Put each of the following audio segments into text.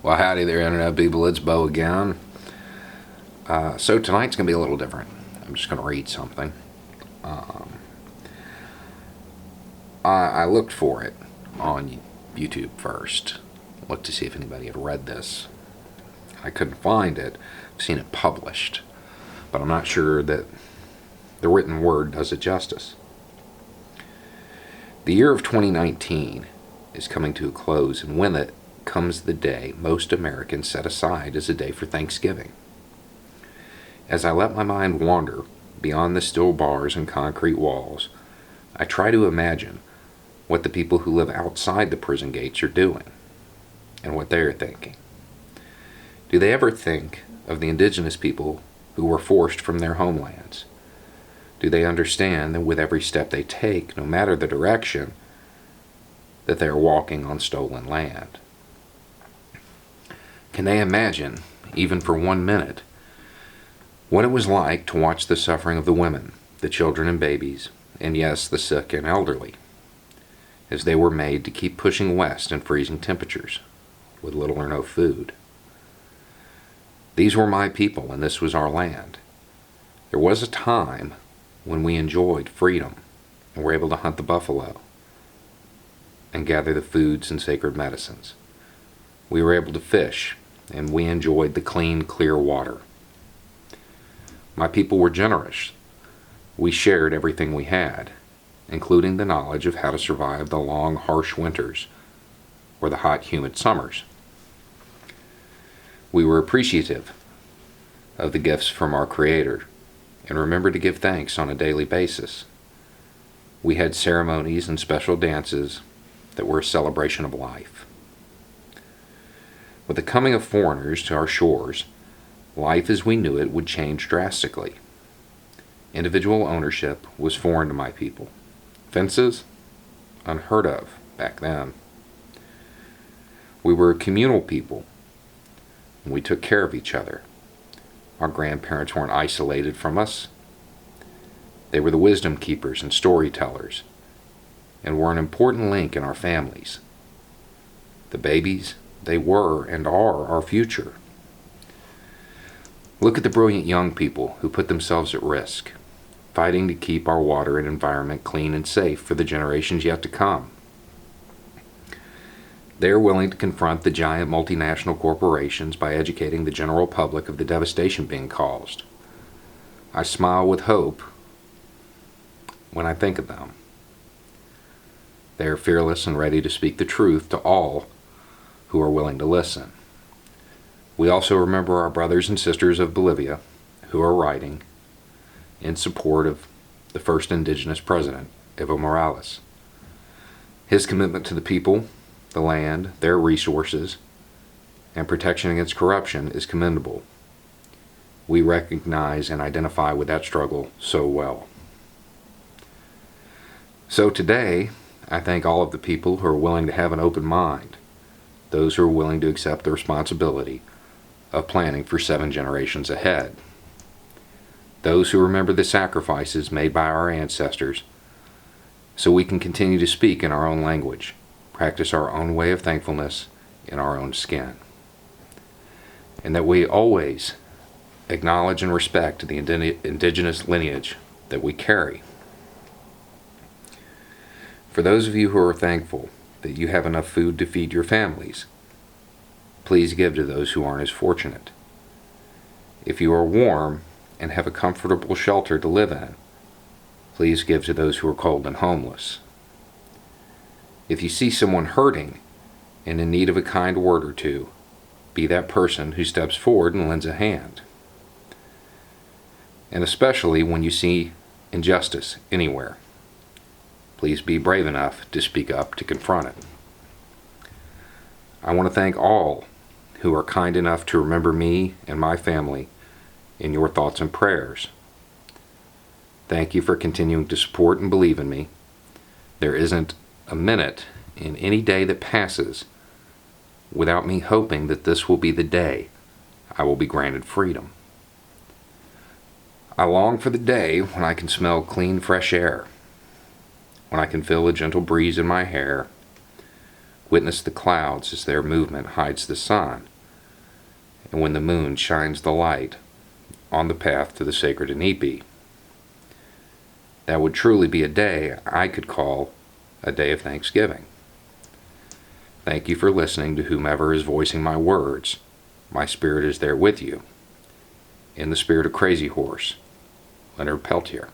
Well, howdy there, Internet people. It's Bo again. So tonight's going to be a little different. I'm just going to read something. I looked for it on YouTube first. Looked to see if anybody had read this. I couldn't find it. I've seen it published. But I'm not sure that the written word does it justice. The year of 2019 is coming to a close, and with it comes the day most Americans set aside as a day for Thanksgiving. As I let my mind wander beyond the steel bars and concrete walls, I try to imagine what the people who live outside the prison gates are doing and what they are thinking. Do they ever think of the Indigenous people who were forced from their homelands? Do they understand that with every step they take, no matter the direction, that they are walking on stolen land? Can they imagine, even for 1 minute, what it was like to watch the suffering of the women, the children and babies, and yes, the sick and elderly, as they were made to keep pushing west in freezing temperatures with little or no food? These were my people, and this was our land. There was a time when we enjoyed freedom and were able to hunt the buffalo and gather the foods and sacred medicines. We were able to fish, and we enjoyed the clean, clear water. My people were generous. We shared everything we had, including the knowledge of how to survive the long, harsh winters or the hot, humid summers. We were appreciative of the gifts from our Creator and remembered to give thanks on a daily basis. We had ceremonies and special dances that were a celebration of life. With the coming of foreigners to our shores, life as we knew it would change drastically. Individual ownership was foreign to my people. Fences? Unheard of back then. We were a communal people, and we took care of each other. Our grandparents weren't isolated from us. They were the wisdom keepers and storytellers, and were an important link in our families. The babies, they were and are our future. Look at the brilliant young people who put themselves at risk, fighting to keep our water and environment clean and safe for the generations yet to come. They are willing to confront the giant multinational corporations by educating the general public of the devastation being caused. I smile with hope when I think of them. They are fearless and ready to speak the truth to all who are willing to listen. We also remember our brothers and sisters of Bolivia who are writing in support of the first Indigenous president, Evo Morales. His commitment to the people, the land, their resources, and protection against corruption is commendable. We recognize and identify with that struggle so well. So today, I thank all of the people who are willing to have an open mind, those who are willing to accept the responsibility of planning for 7 generations ahead, those who remember the sacrifices made by our ancestors so we can continue to speak in our own language, practice our own way of thankfulness in our own skin, and that we always acknowledge and respect the indigenous lineage that we carry. For those of you who are thankful that you have enough food to feed your families, please give to those who aren't as fortunate. If you are warm and have a comfortable shelter to live in, please give to those who are cold and homeless. If you see someone hurting and in need of a kind word or two, be that person who steps forward and lends a hand. And especially when you see injustice anywhere, please be brave enough to speak up to confront it. I want to thank all who are kind enough to remember me and my family in your thoughts and prayers. Thank you for continuing to support and believe in me. There isn't a minute in any day that passes without me hoping that this will be the day I will be granted freedom. I long for the day when I can smell clean, fresh air, when I can feel a gentle breeze in my hair, witness the clouds as their movement hides the sun, and when the moon shines the light on the path to the sacred Inipi. That would truly be a day I could call a day of thanksgiving. Thank you for listening to whomever is voicing my words. My spirit is there with you. In the spirit of Crazy Horse, Leonard Peltier.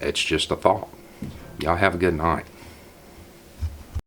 It's just a thought. Y'all have a good night.